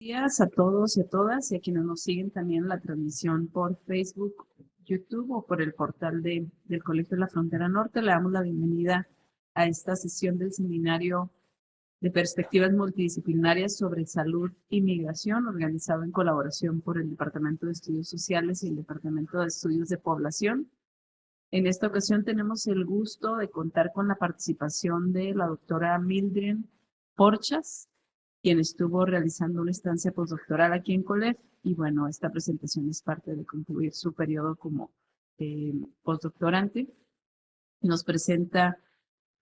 Días a todos y a todas y a quienes nos siguen también en la transmisión por Facebook, YouTube o por el portal del Colegio de la Frontera Norte. Le damos la bienvenida a esta sesión del seminario de perspectivas multidisciplinarias sobre salud y migración, organizado en colaboración por el Departamento de Estudios Sociales y el Departamento de Estudios de Población. En esta ocasión tenemos el gusto de contar con la participación de la doctora Mildred Porchas, quien estuvo realizando una estancia postdoctoral aquí en COLEF. Y bueno, esta presentación es parte de concluir su periodo como postdoctorante. Nos presenta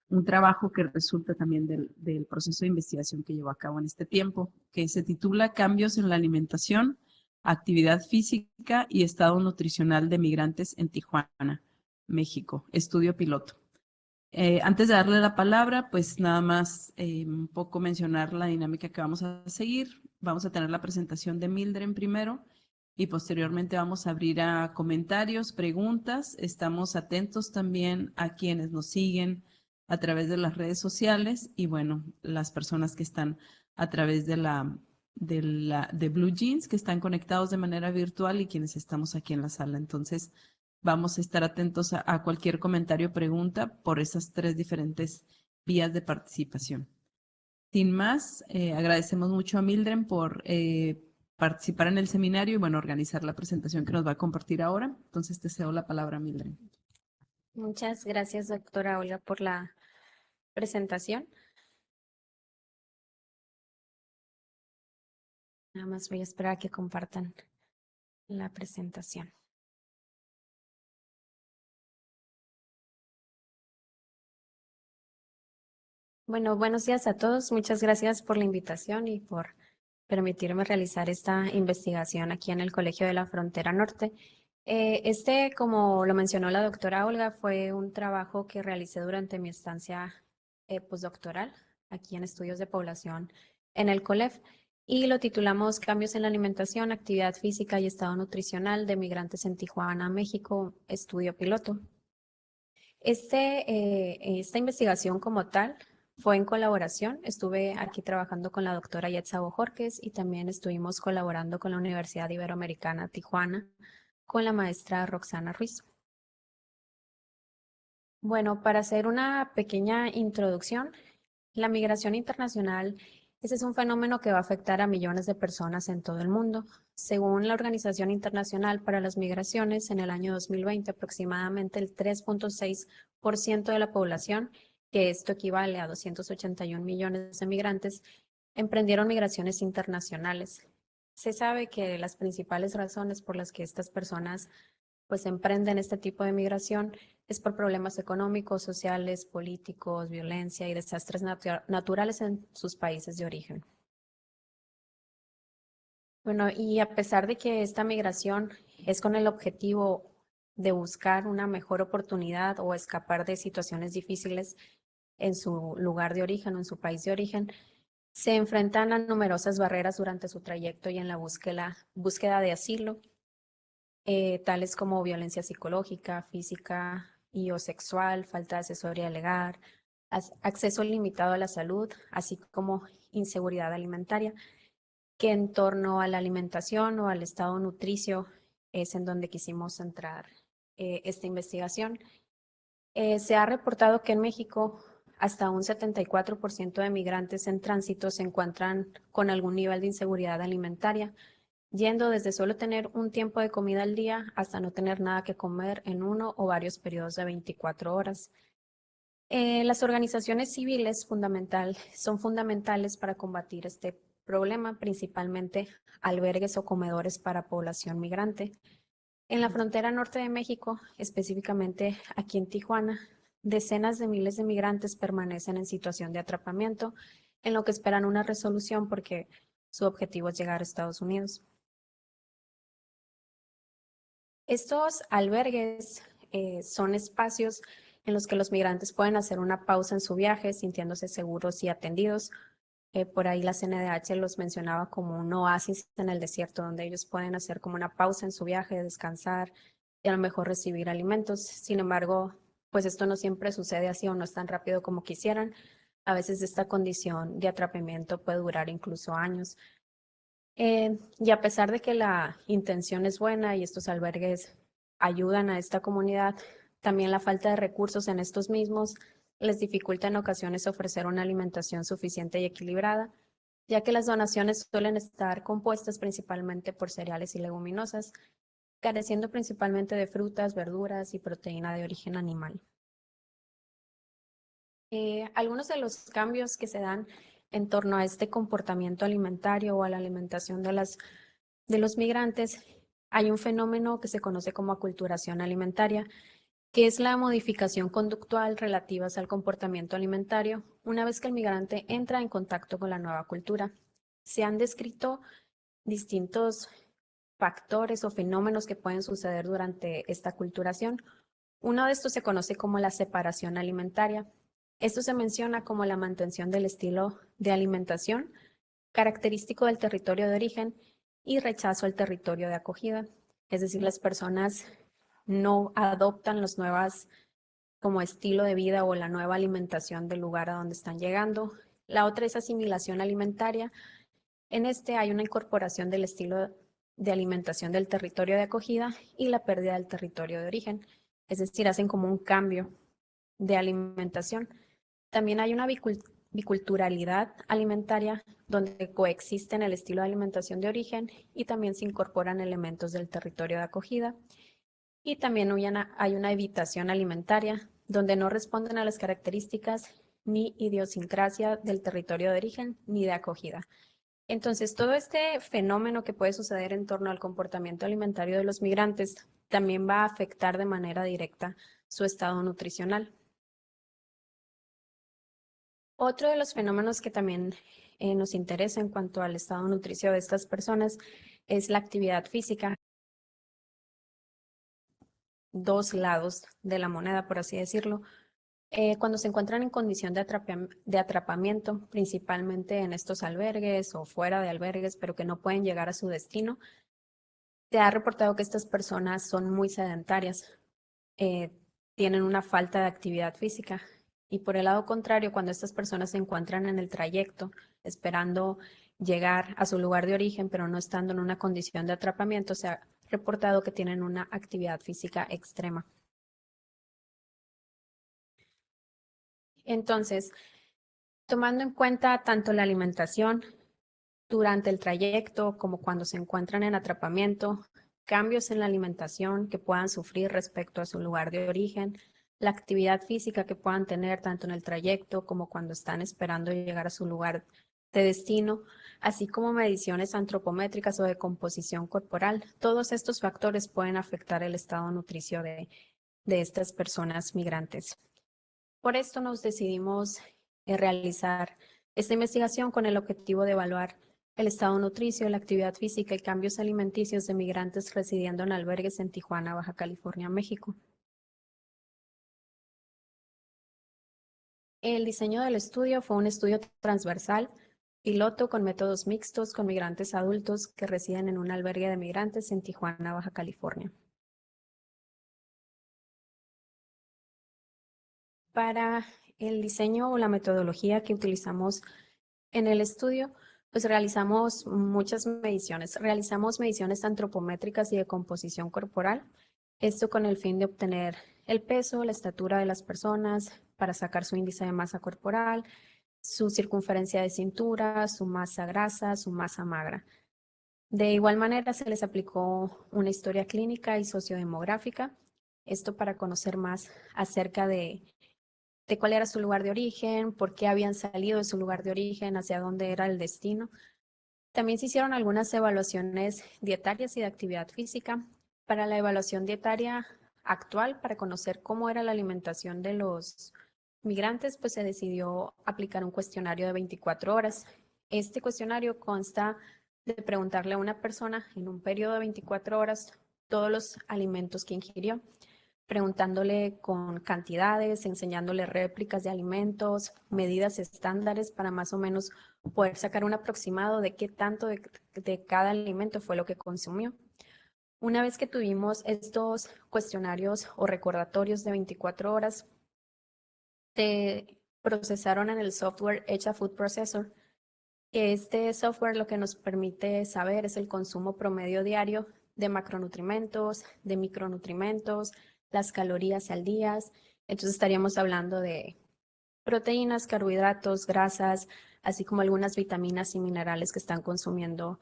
un trabajo que resulta también del proceso de investigación que llevó a cabo en este tiempo, que se titula Cambios en la alimentación, actividad física y estado nutricional de migrantes en Tijuana, México, estudio piloto. Antes de darle la palabra, pues nada más un poco mencionar la dinámica que vamos a seguir. Vamos a tener la presentación de Mildred primero y posteriormente vamos a abrir a comentarios, preguntas. Estamos atentos también a quienes nos siguen a través de las redes sociales y bueno, las personas que están a través de Blue Jeans, que están conectados de manera virtual y quienes estamos aquí en la sala. Entonces, vamos a estar atentos a cualquier comentario o pregunta por esas tres diferentes vías de participación. Sin más, agradecemos mucho a Mildred por participar en el seminario y bueno, organizar la presentación que nos va a compartir ahora. Entonces te cedo la palabra, Mildred. Muchas gracias, doctora Olga, por la presentación. Nada más voy a esperar a que compartan la presentación. Bueno, buenos días a todos. Muchas gracias por la invitación y por permitirme realizar esta investigación aquí en el Colegio de la Frontera Norte. Como lo mencionó la doctora Olga, fue un trabajo que realicé durante mi estancia postdoctoral aquí en Estudios de Población en el COLEF y lo titulamos Cambios en la alimentación, actividad física y estado nutricional de migrantes en Tijuana, México, estudio piloto. Esta investigación como tal fue en colaboración. Estuve aquí trabajando con la doctora Yetza Bojorquez y también estuvimos colaborando con la Universidad Iberoamericana Tijuana con la maestra Roxana Ruiz. Bueno, para hacer una pequeña introducción, la migración internacional, ese es un fenómeno que va a afectar a millones de personas en todo el mundo. Según la Organización Internacional para las Migraciones, en el año 2020, aproximadamente el 3.6% de la población, que esto equivale a 281 millones de migrantes, emprendieron migraciones internacionales. Se sabe que las principales razones por las que estas personas pues emprenden este tipo de migración es por problemas económicos, sociales, políticos, violencia y desastres naturales en sus países de origen. Bueno, y a pesar de que esta migración es con el objetivo de buscar una mejor oportunidad o escapar de situaciones difíciles en su lugar de origen o en su país de origen, se enfrentan a numerosas barreras durante su trayecto y en la búsqueda de asilo, tales como violencia psicológica, física y o sexual, falta de asesoría legal, acceso limitado a la salud, así como inseguridad alimentaria, que en torno a la alimentación o al estado nutricio es en donde quisimos centrar esta investigación. Se ha reportado que en México hasta un 74% de migrantes en tránsito se encuentran con algún nivel de inseguridad alimentaria, yendo desde solo tener un tiempo de comida al día hasta no tener nada que comer en uno o varios periodos de 24 horas. Las organizaciones civiles son fundamentales para combatir este problema, principalmente albergues o comedores para población migrante. En la frontera norte de México, específicamente aquí en Tijuana, decenas de miles de migrantes permanecen en situación de atrapamiento, en lo que esperan una resolución porque su objetivo es llegar a Estados Unidos. Estos albergues son espacios en los que los migrantes pueden hacer una pausa en su viaje sintiéndose seguros y atendidos. Por ahí la CNDH los mencionaba como un oasis en el desierto donde ellos pueden hacer como una pausa en su viaje, descansar y a lo mejor recibir alimentos. Sin embargo, pues esto no siempre sucede así o no es tan rápido como quisieran. A veces esta condición de atrapamiento puede durar incluso años. Y a pesar de que la intención es buena y estos albergues ayudan a esta comunidad, también la falta de recursos en estos mismos les dificulta en ocasiones ofrecer una alimentación suficiente y equilibrada, ya que las donaciones suelen estar compuestas principalmente por cereales y leguminosas, careciendo principalmente de frutas, verduras y proteína de origen animal. Algunos de los cambios que se dan en torno a este comportamiento alimentario o a la alimentación de los migrantes, hay un fenómeno que se conoce como aculturación alimentaria, que es la modificación conductual relativa al comportamiento alimentario una vez que el migrante entra en contacto con la nueva cultura. Se han descrito distintos factores o fenómenos que pueden suceder durante esta aculturación. Uno de estos se conoce como la separación alimentaria. Esto se menciona como la mantención del estilo de alimentación característico del territorio de origen y rechazo al territorio de acogida. Es decir, las personas no adoptan los nuevas como estilo de vida o la nueva alimentación del lugar a donde están llegando. La otra es asimilación alimentaria. En este hay una incorporación del estilo de alimentación del territorio de acogida y la pérdida del territorio de origen. Es decir, hacen como un cambio de alimentación. También hay una biculturalidad alimentaria donde coexisten el estilo de alimentación de origen y también se incorporan elementos del territorio de acogida. Y también hay una evitación alimentaria donde no responden a las características ni idiosincrasia del territorio de origen ni de acogida. Entonces, todo este fenómeno que puede suceder en torno al comportamiento alimentario de los migrantes también va a afectar de manera directa su estado nutricional. Otro de los fenómenos que también nos interesa en cuanto al estado nutricio de estas personas es la actividad física. Dos lados de la moneda, por así decirlo. Cuando se encuentran en condición de atrapamiento, principalmente en estos albergues o fuera de albergues, pero que no pueden llegar a su destino, se ha reportado que estas personas son muy sedentarias, tienen una falta de actividad física. Y por el lado contrario, cuando estas personas se encuentran en el trayecto esperando llegar a su lugar de origen, pero no estando en una condición de atrapamiento, se ha reportado que tienen una actividad física extrema. Entonces, tomando en cuenta tanto la alimentación durante el trayecto como cuando se encuentran en atrapamiento, cambios en la alimentación que puedan sufrir respecto a su lugar de origen, la actividad física que puedan tener tanto en el trayecto como cuando están esperando llegar a su lugar de destino, así como mediciones antropométricas o de composición corporal. Todos estos factores pueden afectar el estado nutricio de estas personas migrantes. Por esto nos decidimos realizar esta investigación con el objetivo de evaluar el estado nutricio, la actividad física y cambios alimenticios de migrantes residiendo en albergues en Tijuana, Baja California, México. El diseño del estudio fue un estudio transversal, piloto con métodos mixtos con migrantes adultos que residen en un albergue de migrantes en Tijuana, Baja California. Para el diseño o la metodología que utilizamos en el estudio, pues realizamos muchas mediciones. Realizamos mediciones antropométricas y de composición corporal, esto con el fin de obtener el peso, la estatura de las personas, para sacar su índice de masa corporal, su circunferencia de cintura, su masa grasa, su masa magra. De igual manera, se les aplicó una historia clínica y sociodemográfica, esto para conocer más acerca de cuál era su lugar de origen, por qué habían salido de su lugar de origen, hacia dónde era el destino. También se hicieron algunas evaluaciones dietarias y de actividad física. Para la evaluación dietaria actual, para conocer cómo era la alimentación de los migrantes, pues se decidió aplicar un cuestionario de 24 horas. Este cuestionario consta de preguntarle a una persona en un periodo de 24 horas todos los alimentos que ingirió, preguntándole con cantidades, enseñándole réplicas de alimentos, medidas estándares para más o menos poder sacar un aproximado de qué tanto de cada alimento fue lo que consumió. Una vez que tuvimos estos cuestionarios o recordatorios de 24 horas, se procesaron en el software Echa Food Processor. que este software lo que nos permite saber es el consumo promedio diario de macronutrimentos, de micronutrimentos, las calorías al día. Entonces estaríamos hablando de proteínas, carbohidratos, grasas, así como algunas vitaminas y minerales que están consumiendo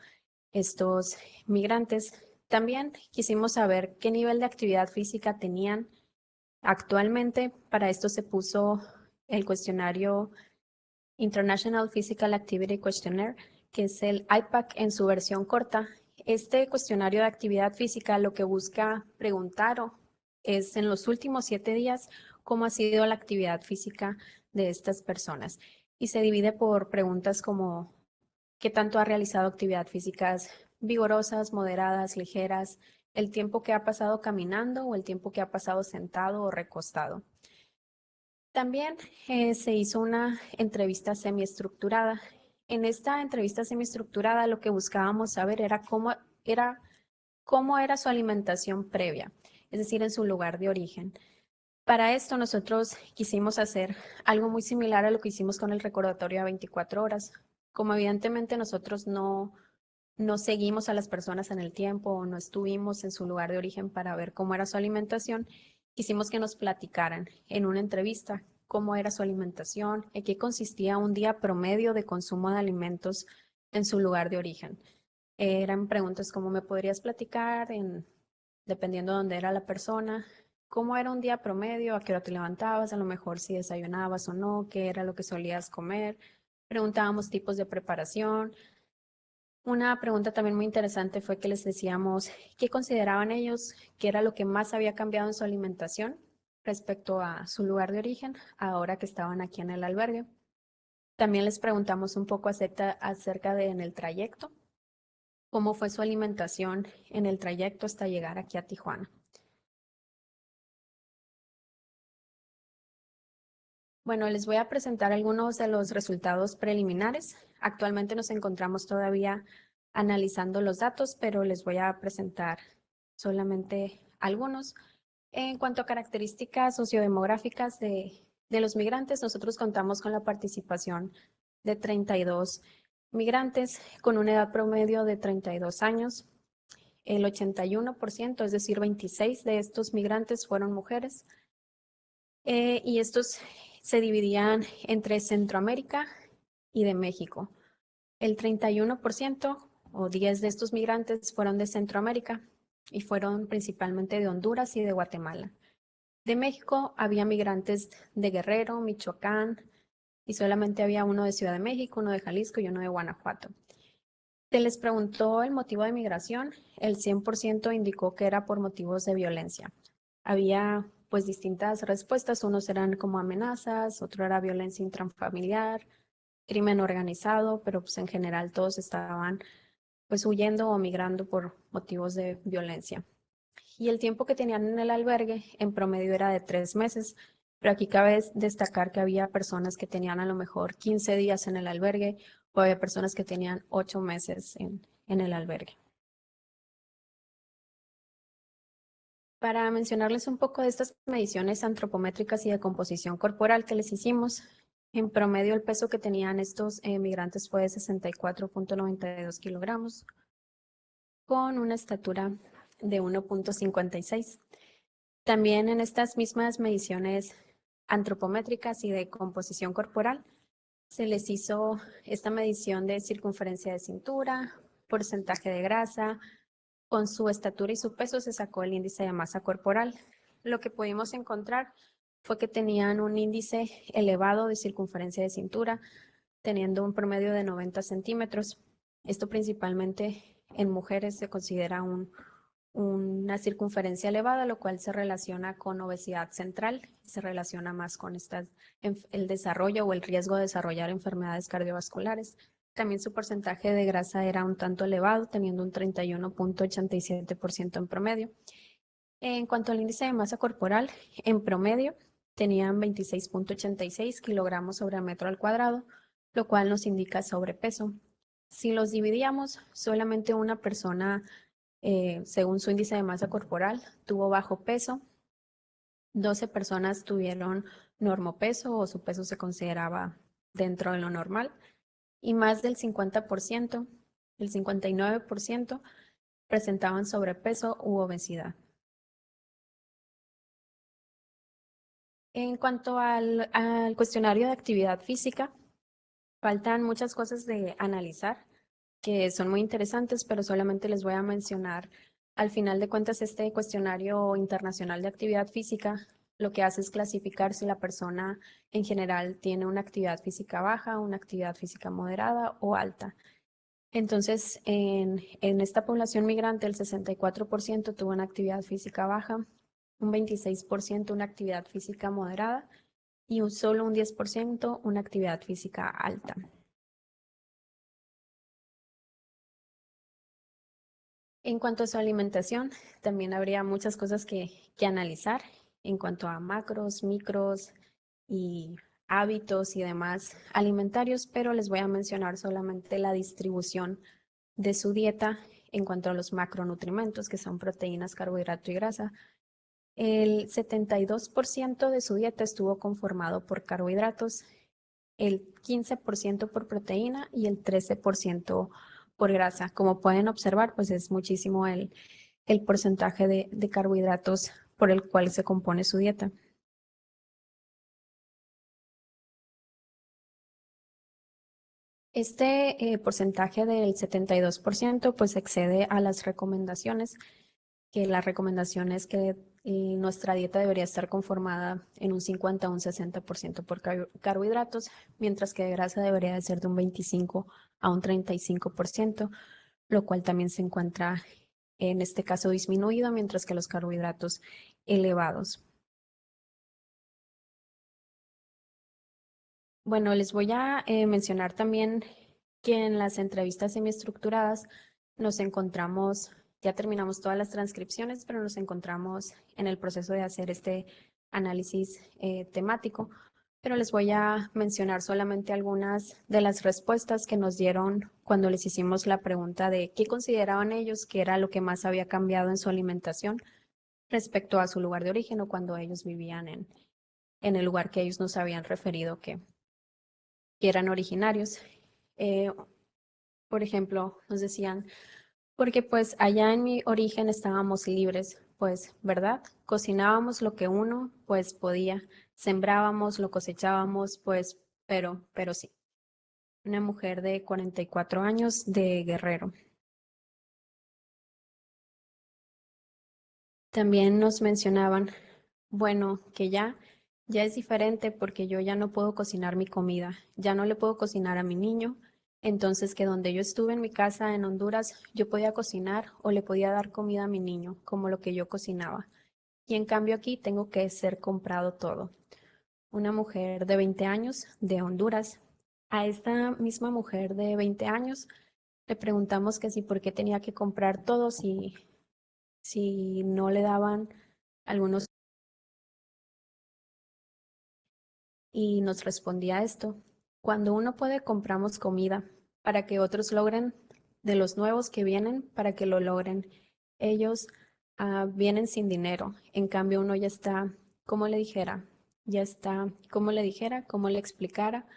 estos migrantes. También quisimos saber qué nivel de actividad física tenían actualmente. Para esto se puso el cuestionario International Physical Activity Questionnaire, que es el IPAC en su versión corta. Este cuestionario de actividad física lo que busca preguntar es en los últimos 7 días cómo ha sido la actividad física de estas personas. Y se divide por preguntas como qué tanto ha realizado actividad físicas vigorosas, moderadas, ligeras, el tiempo que ha pasado caminando o el tiempo que ha pasado sentado o recostado. También se hizo una entrevista semiestructurada. En esta entrevista semiestructurada lo que buscábamos saber era cómo era su alimentación previa, es decir, en su lugar de origen. Para esto nosotros quisimos hacer algo muy similar a lo que hicimos con el recordatorio de 24 horas. Como evidentemente nosotros no seguimos a las personas en el tiempo o no estuvimos en su lugar de origen para ver cómo era su alimentación, quisimos que nos platicaran en una entrevista cómo era su alimentación, en qué consistía un día promedio de consumo de alimentos en su lugar de origen. Eran preguntas como me podrías platicar, dependiendo de dónde era la persona, cómo era un día promedio, a qué hora te levantabas, a lo mejor si desayunabas o no, qué era lo que solías comer. Preguntábamos tipos de preparación. Una pregunta también muy interesante fue que les decíamos qué consideraban ellos que era lo que más había cambiado en su alimentación respecto a su lugar de origen ahora que estaban aquí en el albergue. También les preguntamos un poco acerca de en el trayecto, cómo fue su alimentación en el trayecto hasta llegar aquí a Tijuana. Bueno, les voy a presentar algunos de los resultados preliminares. Actualmente nos encontramos todavía analizando los datos, pero les voy a presentar solamente algunos. En cuanto a características sociodemográficas de los migrantes, nosotros contamos con la participación de 32 migrantes con una edad promedio de 32 años. El 81%, es decir, 26 de estos migrantes fueron mujeres. Y estos se dividían entre Centroamérica y de México. El 31% o 10 de estos migrantes fueron de Centroamérica y fueron principalmente de Honduras y de Guatemala. De México había migrantes de Guerrero, Michoacán y solamente había uno de Ciudad de México, uno de Jalisco y uno de Guanajuato. Se les preguntó el motivo de migración, el 100% indicó que era por motivos de violencia. Había pues distintas respuestas, unos eran como amenazas, otro era violencia intrafamiliar, crimen organizado, pero pues en general todos estaban pues huyendo o migrando por motivos de violencia. Y el tiempo que tenían en el albergue en promedio era de 3 meses, pero aquí cabe destacar que había personas que tenían a lo mejor 15 días en el albergue o había personas que tenían 8 meses en el albergue. Para mencionarles un poco de estas mediciones antropométricas y de composición corporal que les hicimos, en promedio el peso que tenían estos migrantes fue de 64.92 kilogramos, con una estatura de 1.56. También en estas mismas mediciones antropométricas y de composición corporal, se les hizo esta medición de circunferencia de cintura, porcentaje de grasa. Con su estatura y su peso se sacó el índice de masa corporal. Lo que pudimos encontrar fue que tenían un índice elevado de circunferencia de cintura, teniendo un promedio de 90 centímetros. Esto principalmente en mujeres se considera una circunferencia elevada, lo cual se relaciona con obesidad central, se relaciona más con el desarrollo o el riesgo de desarrollar enfermedades cardiovasculares. También su porcentaje de grasa era un tanto elevado, teniendo un 31.87% en promedio. En cuanto al índice de masa corporal, en promedio tenían 26.86 kilogramos sobre metro al cuadrado, lo cual nos indica sobrepeso. Si los dividíamos, solamente una persona, según su índice de masa corporal, tuvo bajo peso, 12 personas tuvieron normopeso o su peso se consideraba dentro de lo normal y más del 50%, el 59%, presentaban sobrepeso u obesidad. En cuanto al cuestionario de actividad física, faltan muchas cosas de analizar que son muy interesantes, pero solamente les voy a mencionar. Al final de cuentas, este cuestionario internacional de actividad física lo que hace es clasificar si la persona en general tiene una actividad física baja, una actividad física moderada o alta. Entonces, en esta población migrante, el 64% tuvo una actividad física baja, un 26% una actividad física moderada y solo un 10% una actividad física alta. En cuanto a su alimentación, también habría muchas cosas que analizar en cuanto a macros, micros y hábitos y demás alimentarios, pero les voy a mencionar solamente la distribución de su dieta en cuanto a los macronutrientes, que son proteínas, carbohidrato y grasa. El 72% de su dieta estuvo conformado por carbohidratos, el 15% por proteína y el 13% por grasa. Como pueden observar, pues es muchísimo el porcentaje de carbohidratos por el cual se compone su dieta. Este porcentaje del 72% pues excede a las recomendaciones, que la recomendación es que nuestra dieta debería estar conformada en un 50 a un 60% por carbohidratos, mientras que de grasa debería de ser de un 25 a un 35%, lo cual también se encuentra en este caso disminuido, mientras que los carbohidratos elevados. Bueno, les voy a mencionar también que en las entrevistas semiestructuradas nos encontramos, ya terminamos todas las transcripciones, pero nos encontramos en el proceso de hacer este análisis temático, pero les voy a mencionar solamente algunas de las respuestas que nos dieron cuando les hicimos la pregunta de qué consideraban ellos que era lo que más había cambiado en su alimentación respecto a su lugar de origen o cuando ellos vivían en el lugar que ellos nos habían referido que eran originarios. Por ejemplo, nos decían, porque pues allá en mi origen estábamos libres, pues, ¿verdad? Cocinábamos lo que uno pues podía, sembrábamos, lo cosechábamos, pues, pero sí. Una mujer de 44 años de Guerrero. También nos mencionaban, bueno, que ya es diferente porque yo ya no puedo cocinar mi comida, ya no le puedo cocinar a mi niño, entonces que donde yo estuve en mi casa en Honduras, yo podía cocinar o le podía dar comida a mi niño, como lo que yo cocinaba. Y en cambio aquí tengo que ser comprado todo. Una mujer de 20 años de Honduras. A esta misma mujer de 20 años le preguntamos que si por qué tenía que comprar todo si no le daban algunos, y nos respondía esto: cuando uno puede, compramos comida para que otros logren, de los nuevos que vienen, para que lo logren. Ellos vienen sin dinero, en cambio uno ya está, como le dijera, ya está, como le dijera, como le explicara,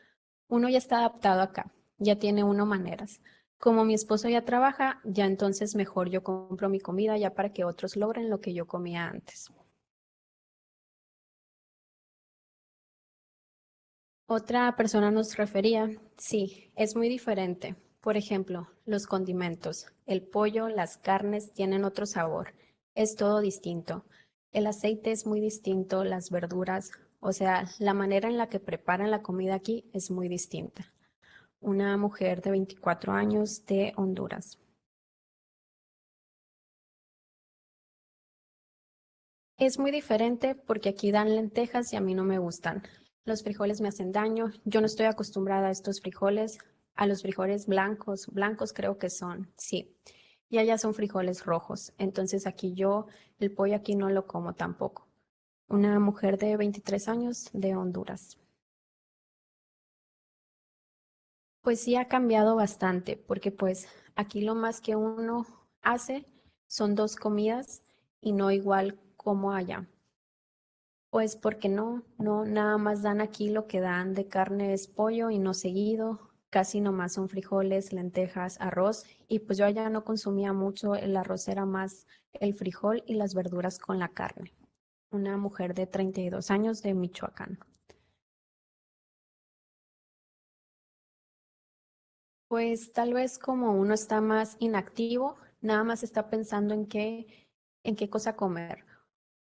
uno ya está adaptado acá, ya tiene uno maneras. Como mi esposo ya trabaja, ya entonces mejor yo compro mi comida ya para que otros logren lo que yo comía antes. Otra persona nos refería, sí, es muy diferente. Por ejemplo, los condimentos, el pollo, las carnes tienen otro sabor. Es todo distinto. El aceite es muy distinto, las verduras, o sea, la manera en la que preparan la comida aquí es muy distinta. Una mujer de 24 años de Honduras. Es muy diferente porque aquí dan lentejas y a mí no me gustan. Los frijoles me hacen daño. Yo no estoy acostumbrada a estos frijoles, a los frijoles blancos. Blancos creo que son, sí. Y allá son frijoles rojos. Entonces aquí yo, el pollo aquí no lo como tampoco. Una mujer de 23 años de Honduras. Pues sí ha cambiado bastante porque pues aquí lo más que uno hace son dos comidas y no igual como allá. Pues porque no, nada más dan aquí lo que dan de carne es pollo y no seguido, casi nomás son frijoles, lentejas, arroz, y pues yo allá no consumía mucho, el arroz era más el frijol y las verduras con la carne. Una mujer de 32 años de Michoacán. Pues tal vez como uno está más inactivo, nada más está pensando en qué cosa comer.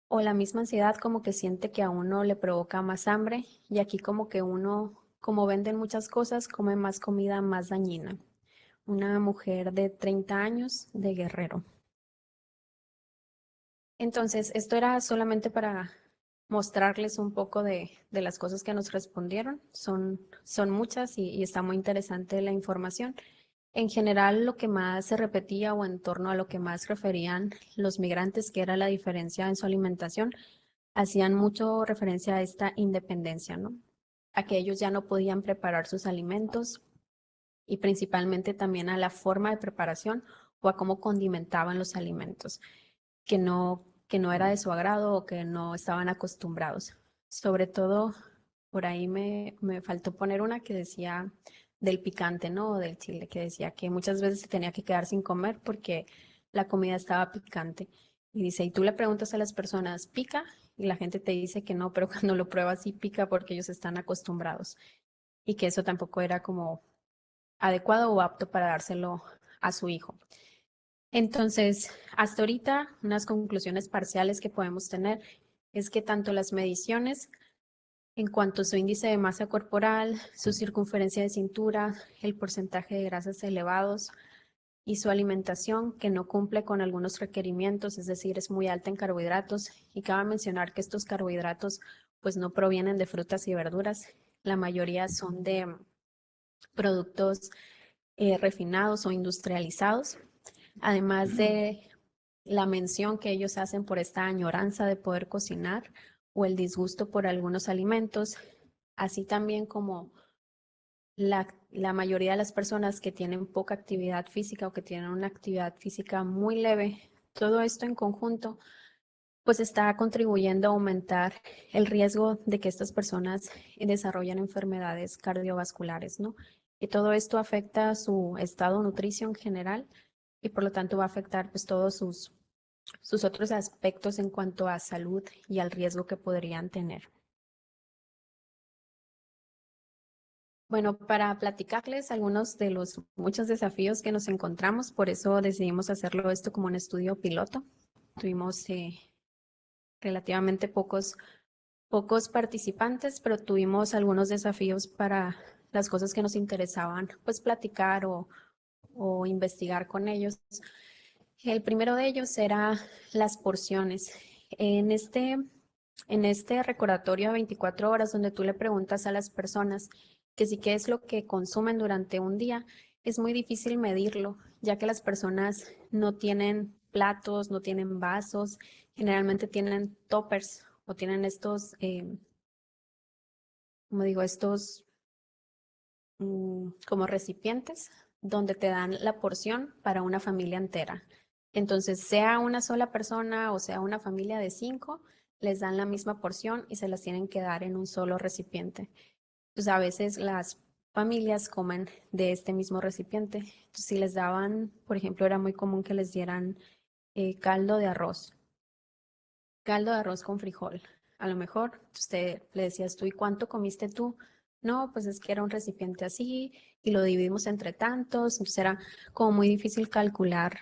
O la misma ansiedad como que siente que a uno le provoca más hambre y aquí como que uno, como venden muchas cosas, come más comida más dañina. Una mujer de 30 años de Guerrero. Entonces, esto era solamente para mostrarles un poco de las cosas que nos respondieron. Son muchas y está muy interesante la información. En general, lo que más se repetía o en torno a lo que más referían los migrantes, que era la diferencia en su alimentación, hacían mucho referencia a esta independencia, ¿no? A que ellos ya no podían preparar sus alimentos y principalmente también a la forma de preparación o a cómo condimentaban los alimentos, que no era de su agrado o que no estaban acostumbrados. Sobre todo, por ahí me faltó poner una que decía del picante, ¿no? O del chile, que decía que muchas veces se tenía que quedar sin comer porque la comida estaba picante. Y dice, y tú le preguntas a las personas, ¿pica? Y la gente te dice que no, pero cuando lo pruebas sí pica porque ellos están acostumbrados. Y que eso tampoco era como adecuado o apto para dárselo a su hijo. Entonces, hasta ahorita, unas conclusiones parciales que podemos tener es que tanto las mediciones en cuanto a su índice de masa corporal, su circunferencia de cintura, el porcentaje de grasas elevados y su alimentación que no cumple con algunos requerimientos, es decir, es muy alta en carbohidratos. Y cabe mencionar que estos carbohidratos pues no provienen de frutas y verduras, la mayoría son de productos refinados o industrializados, además de la mención que ellos hacen por esta añoranza de poder cocinar o el disgusto por algunos alimentos, así también como la mayoría de las personas que tienen poca actividad física o que tienen una actividad física muy leve, todo esto en conjunto, pues está contribuyendo a aumentar el riesgo de que estas personas desarrollen enfermedades cardiovasculares, ¿no? Y todo esto afecta su estado nutricio en general y por lo tanto va a afectar pues todos sus otros aspectos en cuanto a salud y al riesgo que podrían tener. Bueno, para platicarles algunos de los muchos desafíos que nos encontramos, por eso decidimos hacerlo esto como un estudio piloto. Tuvimos relativamente pocos participantes, pero tuvimos algunos desafíos para las cosas que nos interesaban, pues platicar o investigar con ellos. El primero de ellos era las porciones. En este recordatorio a 24 horas, donde tú le preguntas a las personas que sí qué es lo que consumen durante un día, es muy difícil medirlo, ya que las personas no tienen platos, no tienen vasos, generalmente tienen toppers o tienen estos, como digo, estos como recipientes donde te dan la porción para una familia entera. Entonces, sea una sola persona o sea una familia de 5, les dan la misma porción y se las tienen que dar en un solo recipiente. Pues a veces las familias comen de este mismo recipiente. Entonces, si les daban, por ejemplo, era muy común que les dieran caldo de arroz con frijol. A lo mejor usted le decías tú, ¿y cuánto comiste tú? No, pues es que era un recipiente así y lo dividimos entre tantos. Entonces era como muy difícil calcular,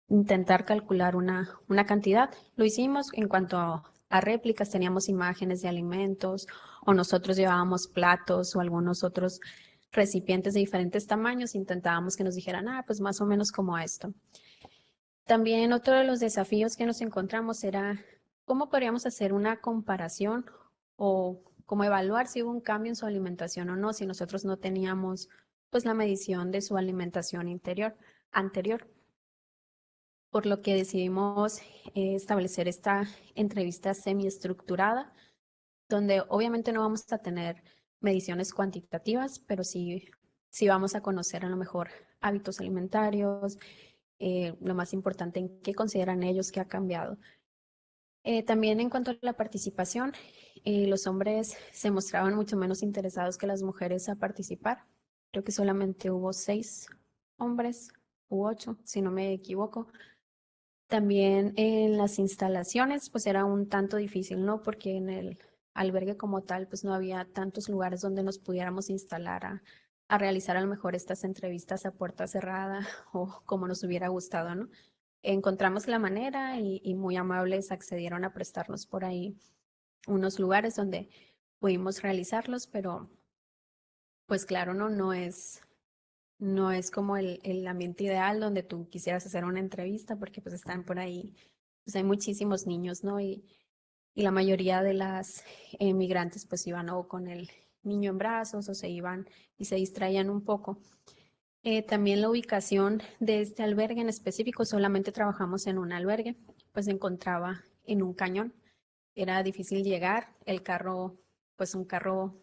intentar calcular una cantidad. Lo hicimos en cuanto a réplicas, teníamos imágenes de alimentos o nosotros llevábamos platos o algunos otros recipientes de diferentes tamaños. Intentábamos que nos dijeran, pues más o menos como esto. También otro de los desafíos que nos encontramos era cómo podríamos hacer una comparación o cómo evaluar si hubo un cambio en su alimentación o no, si nosotros no teníamos pues la medición de su alimentación anterior. Por lo que decidimos establecer esta entrevista semiestructurada, donde obviamente no vamos a tener mediciones cuantitativas, pero sí vamos a conocer a lo mejor hábitos alimentarios, lo más importante en qué consideran ellos que ha cambiado. También en cuanto a la participación, los hombres se mostraban mucho menos interesados que las mujeres a participar. Creo que solamente hubo 6 hombres u 8, si no me equivoco. También en las instalaciones, pues era un tanto difícil, ¿no? Porque en el albergue como tal, pues no había tantos lugares donde nos pudiéramos instalar a realizar a lo mejor estas entrevistas a puerta cerrada o como nos hubiera gustado, ¿no? Encontramos la manera y muy amables accedieron a prestarnos por ahí unos lugares donde pudimos realizarlos, pero pues claro, no es como el ambiente ideal donde tú quisieras hacer una entrevista porque pues están por ahí, pues hay muchísimos niños, ¿no? Y la mayoría de las migrantes pues iban o con el niño en brazos o se iban y se distraían un poco. También la ubicación de este albergue en específico, solamente trabajamos en un albergue, pues se encontraba en un cañón. Era difícil llegar, el carro, pues un carro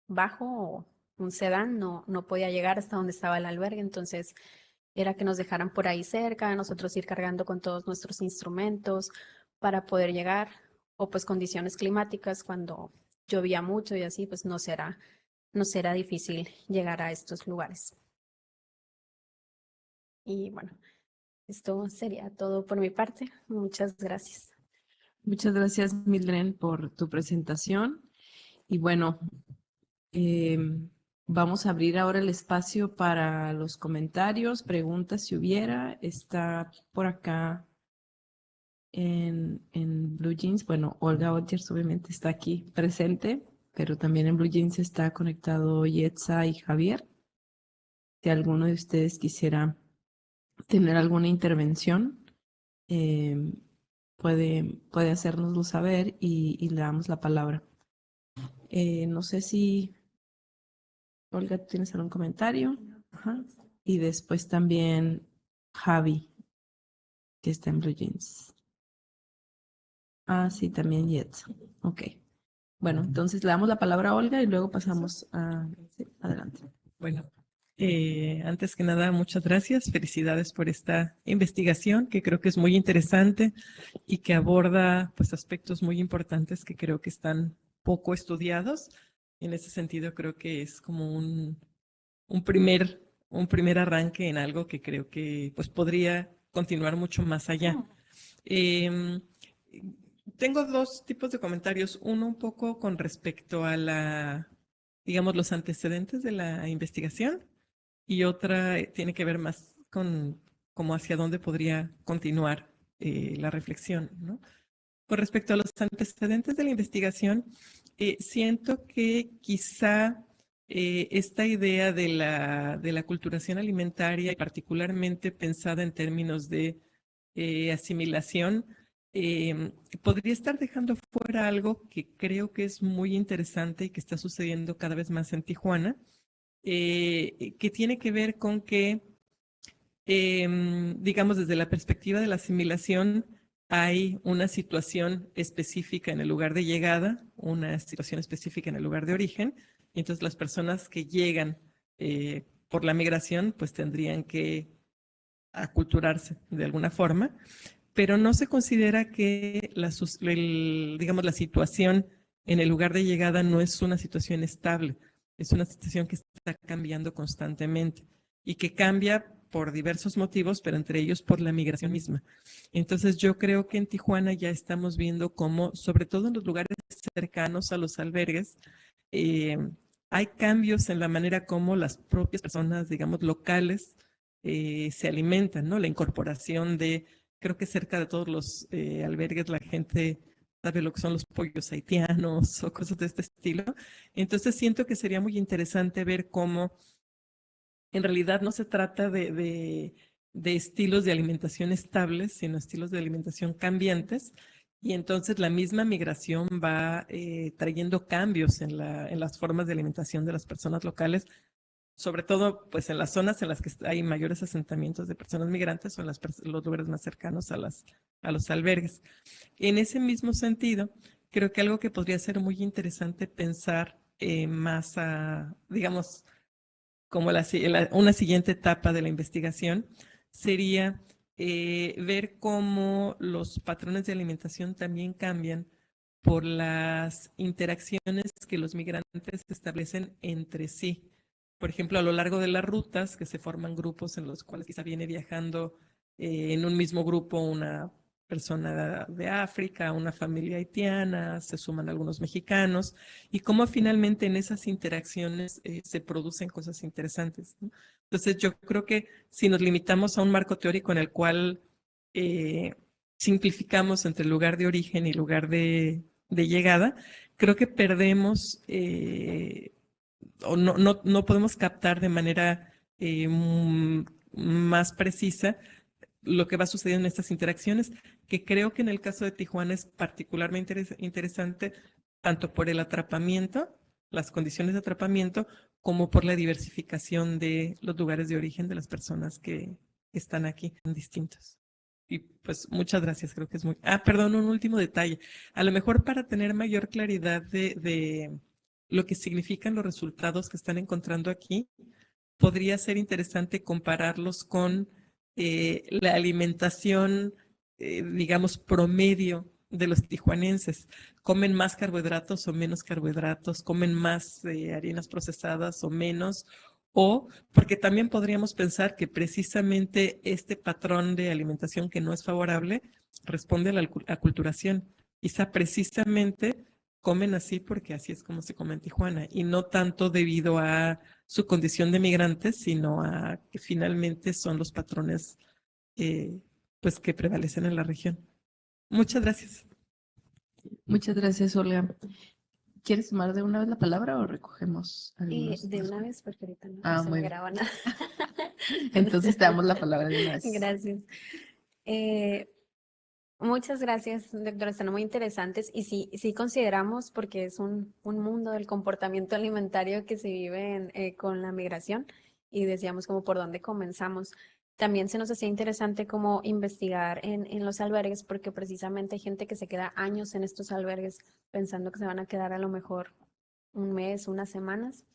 bajo o un sedán no podía llegar hasta donde estaba el albergue, entonces era que nos dejaran por ahí cerca, nosotros ir cargando con todos nuestros instrumentos para poder llegar, o pues condiciones climáticas cuando llovía mucho y así, pues nos era difícil llegar a estos lugares. Y bueno, esto sería todo por mi parte. Muchas gracias. Muchas gracias, Mildred, por tu presentación. Y bueno, vamos a abrir ahora el espacio para los comentarios, preguntas si hubiera. Está por acá en Blue Jeans. Bueno, Olga Otiers obviamente está aquí presente, pero también en Blue Jeans está conectado Yetza y Javier. Si alguno de ustedes quisiera tener alguna intervención, puede hacérnoslo saber y le damos la palabra. No sé si, Olga, ¿tú tienes algún comentario? Ajá. Y después también Javi, que está en Blue Jeans. Ah, sí, también Yetza. Ok. Bueno, entonces le damos la palabra a Olga y luego pasamos a... Sí, adelante. Bueno, antes que nada, muchas gracias. Felicidades por esta investigación que creo que es muy interesante y que aborda pues aspectos muy importantes que creo que están poco estudiados. En ese sentido, creo que es como un primer arranque en algo que creo que pues podría continuar mucho más allá. Em, Tengo dos tipos de comentarios. Uno un poco con respecto a digamos, los antecedentes de la investigación y otra tiene que ver más con cómo hacia dónde podría continuar la reflexión, ¿no? Con respecto a los antecedentes de la investigación, siento que quizá esta idea de la culturación alimentaria, y particularmente pensada en términos de asimilación, podría estar dejando fuera algo que creo que es muy interesante y que está sucediendo cada vez más en Tijuana, que tiene que ver con que, digamos, desde la perspectiva de la asimilación, hay una situación específica en el lugar de llegada, una situación específica en el lugar de origen, y entonces las personas que llegan por la migración, pues tendrían que aculturarse de alguna forma, pero no se considera que digamos, la situación en el lugar de llegada no es una situación estable, es una situación que está cambiando constantemente y que cambia por diversos motivos, pero entre ellos por la migración misma. Entonces yo creo que en Tijuana ya estamos viendo cómo, sobre todo en los lugares cercanos a los albergues, eh, hay cambios en la manera como las propias personas, digamos, locales se alimentan, ¿no? La incorporación de, creo que cerca de todos los albergues la gente sabe lo que son los pollos haitianos o cosas de este estilo. Entonces siento que sería muy interesante ver cómo en realidad no se trata de estilos de alimentación estables, sino estilos de alimentación cambiantes. Y entonces la misma migración va trayendo cambios en las formas de alimentación de las personas locales, sobre todo pues en las zonas en las que hay mayores asentamientos de personas migrantes o en los lugares más cercanos a los albergues. En ese mismo sentido, creo que algo que podría ser muy interesante pensar más a, digamos, como una siguiente etapa de la investigación sería ver cómo los patrones de alimentación también cambian por las interacciones que los migrantes establecen entre sí. por ejemplo, a lo largo de las rutas, que se forman grupos en los cuales quizá viene viajando en un mismo grupo una persona de África, una familia haitiana, se suman algunos mexicanos, y cómo finalmente en esas interacciones se producen cosas interesantes, ¿no? Entonces, yo creo que si nos limitamos a un marco teórico en el cual simplificamos entre lugar de origen y lugar de llegada, creo que perdemos o no podemos captar de manera más precisa lo que va sucediendo en estas interacciones, que creo que en el caso de Tijuana es particularmente interesante, tanto por el atrapamiento, las condiciones de atrapamiento, como por la diversificación de los lugares de origen de las personas que están aquí, distintos. Y pues muchas gracias, creo que es muy... Perdón, un último detalle. A lo mejor para tener mayor claridad de lo que significan los resultados que están encontrando aquí, podría ser interesante compararlos con la alimentación, digamos, promedio de los tijuanenses. ¿Comen más carbohidratos o menos carbohidratos? ¿Comen más harinas procesadas o menos? O porque también podríamos pensar que precisamente este patrón de alimentación que no es favorable responde a la aculturación. Quizá precisamente comen así porque así es como se come en Tijuana y no tanto debido a su condición de migrantes, sino a que finalmente son los patrones pues que prevalecen en la región. Muchas gracias. Muchas gracias, Olga. ¿Quieres tomar de una vez la palabra o recogemos algunos? De una vez, porque ahorita no se muy me bien. graba nada. Entonces te damos la palabra de una vez. Gracias. Muchas gracias, doctora. Están muy interesantes y sí consideramos, porque es un mundo del comportamiento alimentario que se vive con la migración y decíamos como por dónde comenzamos. También se nos hacía interesante como investigar en los albergues, porque precisamente hay gente que se queda años en estos albergues pensando que se van a quedar a lo mejor un mes, unas semanas.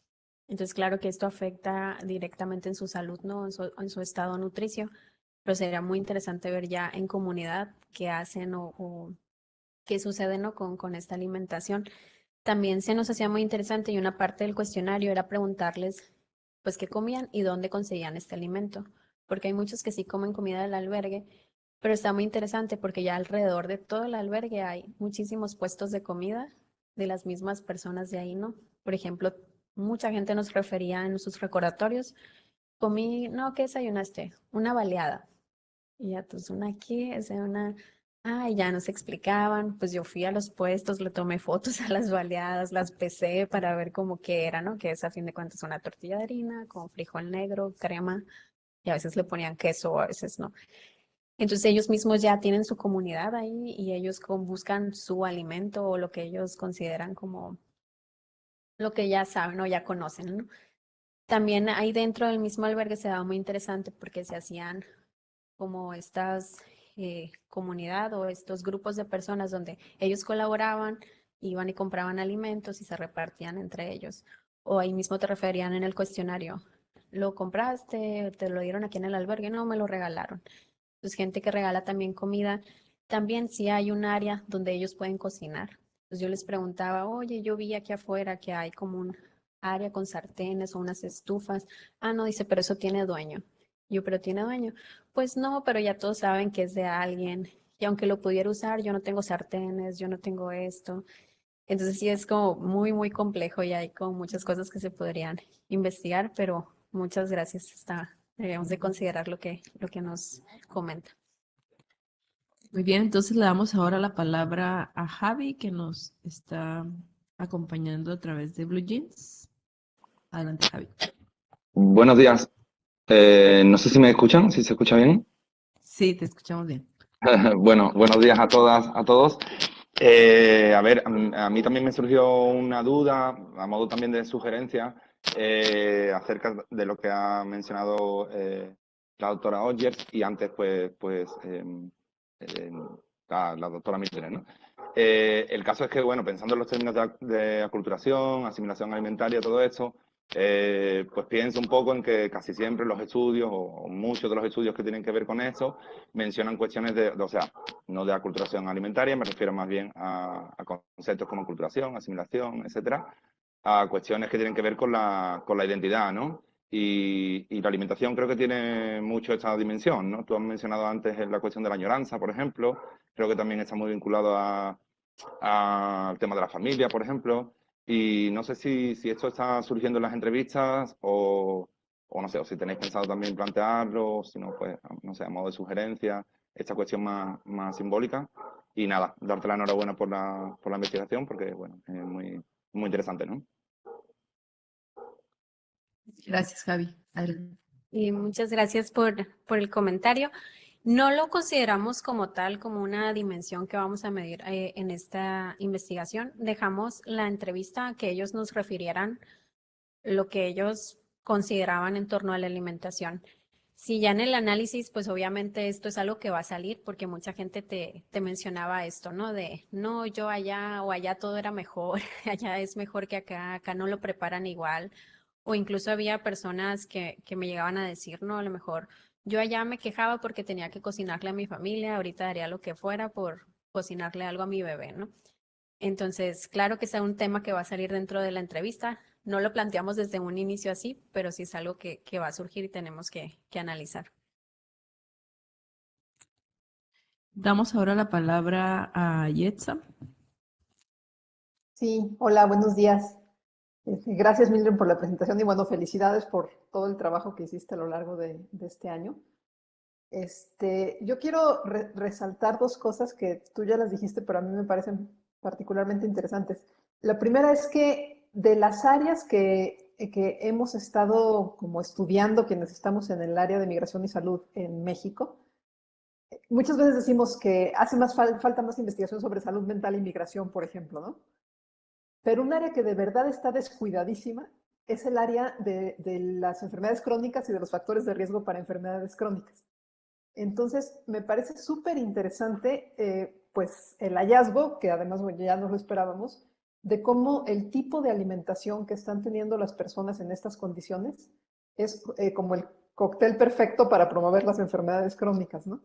Entonces, claro que esto afecta directamente en su salud, ¿no? En su estado nutricio, pero sería muy interesante ver ya en comunidad qué hacen o qué sucede, ¿no? con esta alimentación. También se nos hacía muy interesante y una parte del cuestionario era preguntarles, pues, qué comían y dónde conseguían este alimento, porque hay muchos que sí comen comida del albergue, pero está muy interesante porque ya alrededor de todo el albergue hay muchísimos puestos de comida de las mismas personas de ahí, ¿no? Por ejemplo, mucha gente nos refería en sus recordatorios, comí, no, ¿qué desayunaste? Una baleada. Y ya, pues una aquí, es una... Ah, y ya nos explicaban, pues yo fui a los puestos, le tomé fotos a las baleadas, las pesé para ver cómo que era, ¿no? Que es a fin de cuentas una tortilla de harina con frijol negro, crema, y a veces le ponían queso, a veces no. Entonces ellos mismos ya tienen su comunidad ahí y ellos buscan su alimento o lo que ellos consideran como lo que ya saben o ya conocen, ¿no? También ahí dentro del mismo albergue se daba muy interesante porque se hacían como estas comunidad o estos grupos de personas donde ellos colaboraban, iban y compraban alimentos y se repartían entre ellos. O ahí mismo te referían en el cuestionario, ¿lo compraste? ¿Te lo dieron aquí en el albergue? No, me lo regalaron. Entonces, gente que regala también comida. También sí hay un área donde ellos pueden cocinar. Entonces yo les preguntaba, oye, yo vi aquí afuera que hay como un área con sartenes o unas estufas. Ah, no, dice, pero eso tiene dueño. Yo, pero tiene dueño. Pues no, pero ya todos saben que es de alguien. Y aunque lo pudiera usar, yo no tengo sartenes, yo no tengo esto. Entonces sí es como muy, muy complejo y hay como muchas cosas que se podrían investigar, pero muchas gracias. Deberíamos de considerar lo que nos comenta. Muy bien, entonces le damos ahora la palabra a Javi, que nos está acompañando a través de Blue Jeans. Adelante, Javi. Buenos días. No sé si me escuchan, si se escucha bien. Sí, te escuchamos bien. Bueno, buenos días a todas, a todos. A ver, a mí también me surgió una duda, a modo también de sugerencia, acerca de lo que ha mencionado la doctora Odgers y antes, la doctora Miller, ¿no? El caso es que, bueno, pensando en los términos de aculturación, asimilación alimentaria, todo esto, pues pienso un poco en que casi siempre los estudios, o muchos de los estudios que tienen que ver con eso, mencionan cuestiones o sea, no de aculturación alimentaria, me refiero más bien a conceptos como aculturación, asimilación, etcétera, a cuestiones que tienen que ver con la identidad, ¿no? Y la alimentación creo que tiene mucho esta dimensión, ¿no? Tú has mencionado antes la cuestión de la añoranza, por ejemplo. Creo que también está muy vinculado al tema de la familia, por ejemplo. Y no sé si esto está surgiendo en las entrevistas o no sé, o si tenéis pensado también plantearlo, si no, pues, no sé, a modo de sugerencia, esta cuestión más simbólica. Y nada, darte la enhorabuena por la investigación, porque, bueno, es muy interesante, ¿no? Gracias, Javi. Adelante. Y muchas gracias por el comentario. No lo consideramos como tal, como una dimensión que vamos a medir en esta investigación. Dejamos la entrevista a que ellos nos refirieran lo que ellos consideraban en torno a la alimentación. Si ya en el análisis, pues obviamente esto es algo que va a salir porque mucha gente te mencionaba esto, ¿no? De, no, yo allá o allá todo era mejor, allá es mejor que acá no lo preparan igual. O incluso había personas que me llegaban a decir, no, a lo mejor yo allá me quejaba porque tenía que cocinarle a mi familia, ahorita daría lo que fuera por cocinarle algo a mi bebé, ¿no? Entonces, claro que es un tema que va a salir dentro de la entrevista. No lo planteamos desde un inicio así, pero sí es algo que va a surgir y tenemos que analizar. Damos ahora la palabra a Yetza. Sí, hola, buenos días. Gracias, Mildred, por la presentación y bueno, felicidades por todo el trabajo que hiciste a lo largo de este año. Yo quiero resaltar dos cosas que tú ya las dijiste, pero a mí me parecen particularmente interesantes. La primera es que de las áreas que hemos estado como estudiando quienes estamos en el área de migración y salud en México, muchas veces decimos que hace más falta más investigación sobre salud mental e inmigración, por ejemplo, ¿no? Pero un área que de verdad está descuidadísima es el área de las enfermedades crónicas y de los factores de riesgo para enfermedades crónicas. Entonces, me parece súper interesante, pues, el hallazgo, que además bueno, ya no lo esperábamos, de cómo el tipo de alimentación que están teniendo las personas en estas condiciones es como el cóctel perfecto para promover las enfermedades crónicas, ¿no?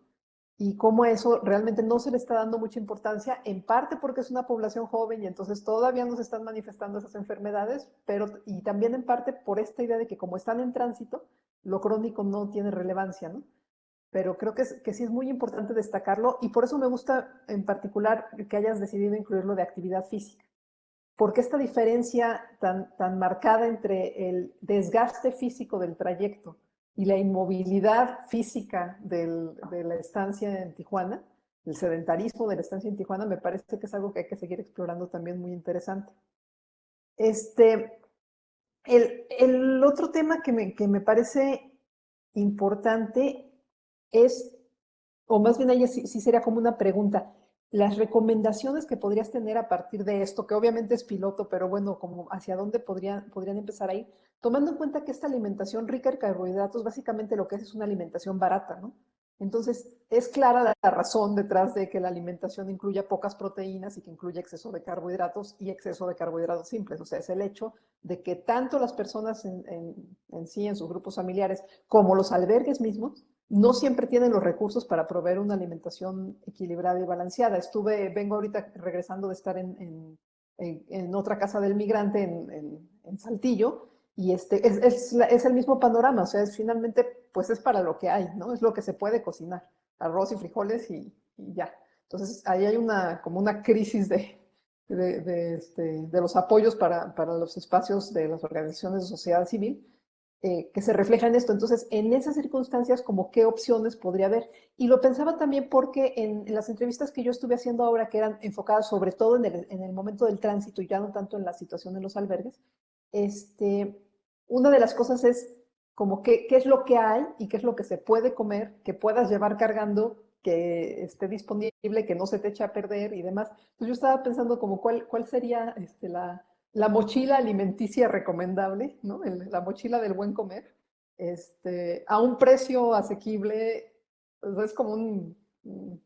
Y cómo eso realmente no se le está dando mucha importancia, en parte porque es una población joven y entonces todavía no se están manifestando esas enfermedades, pero y también en parte por esta idea de que como están en tránsito, lo crónico no tiene relevancia, ¿no? Pero creo que sí es muy importante destacarlo y por eso me gusta en particular que hayas decidido incluirlo de actividad física. Porque esta diferencia tan marcada entre el desgaste físico del trayecto y la inmovilidad física de la estancia en Tijuana, el sedentarismo de la estancia en Tijuana, me parece que es algo que hay que seguir explorando también muy interesante. El otro tema que me parece importante es, o más bien ahí sí sería como una pregunta, las recomendaciones que podrías tener a partir de esto, que obviamente es piloto, pero bueno, como hacia dónde podrían empezar ahí, tomando en cuenta que esta alimentación rica en carbohidratos básicamente lo que es una alimentación barata, ¿no? Entonces, es clara la razón detrás de que la alimentación incluya pocas proteínas y que incluya exceso de carbohidratos y exceso de carbohidratos simples. O sea, es el hecho de que tanto las personas en sí, en sus grupos familiares, como los albergues mismos, no siempre tienen los recursos para proveer una alimentación equilibrada y balanceada. Vengo ahorita regresando de estar en otra casa del migrante en Saltillo, y es el mismo panorama, o sea, finalmente, pues es para lo que hay, ¿no? Es lo que se puede cocinar, arroz y frijoles y ya. Entonces, ahí hay como una crisis de los apoyos para los espacios de las organizaciones de sociedad civil, que se refleja en esto. Entonces, en esas circunstancias, como qué opciones podría haber. Y lo pensaba también porque en las entrevistas que yo estuve haciendo ahora, que eran enfocadas sobre todo en el momento del tránsito y ya no tanto en la situación en los albergues, una de las cosas es como qué es lo que hay y qué es lo que se puede comer, que puedas llevar cargando, que esté disponible, que no se te eche a perder y demás. Entonces yo estaba pensando como cuál sería la mochila alimenticia recomendable, ¿no? La mochila del buen comer, a un precio asequible. Pues es como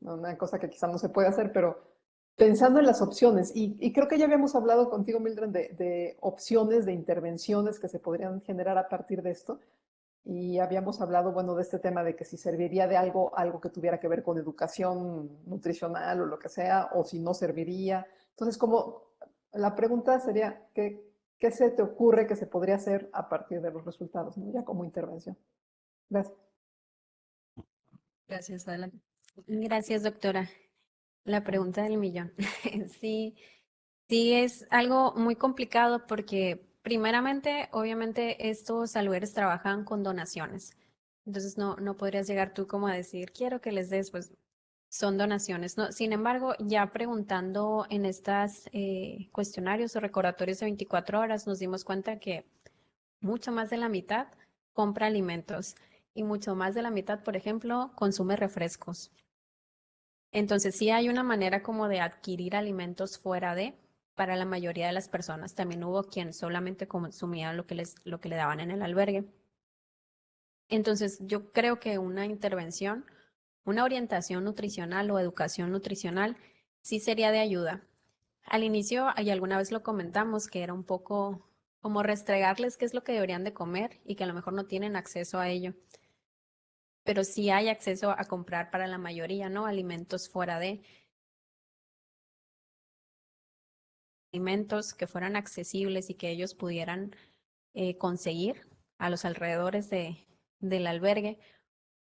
una cosa que quizá no se puede hacer, pero pensando en las opciones, y creo que ya habíamos hablado contigo, Mildred, de opciones, de intervenciones que se podrían generar a partir de esto, y habíamos hablado, bueno, de este tema de que si serviría de algo que tuviera que ver con educación nutricional o lo que sea, o si no serviría. Entonces, como la pregunta sería, ¿Qué se te ocurre que se podría hacer a partir de los resultados, ¿no? Ya como intervención? Gracias. Gracias, adelante. Gracias, doctora. La pregunta del millón. Sí, sí es algo muy complicado porque primeramente, obviamente, estos albergues trabajan con donaciones. Entonces no podrías llegar tú como a decir, quiero que les des, pues son donaciones, ¿no? Sin embargo, ya preguntando en estas cuestionarios o recordatorios de 24 horas, nos dimos cuenta que mucho más de la mitad compra alimentos y mucho más de la mitad, por ejemplo, consume refrescos. Entonces, sí hay una manera como de adquirir alimentos fuera de, para la mayoría de las personas. También hubo quien solamente consumía lo que le daban en el albergue. Entonces, yo creo que una intervención, una orientación nutricional o educación nutricional, sí sería de ayuda. Al inicio, y alguna vez lo comentamos, que era un poco como restregarles qué es lo que deberían de comer y que a lo mejor no tienen acceso a ello. Pero sí hay acceso a comprar para la mayoría, ¿no? Alimentos fuera de, alimentos que fueran accesibles y que ellos pudieran conseguir a los alrededores del albergue,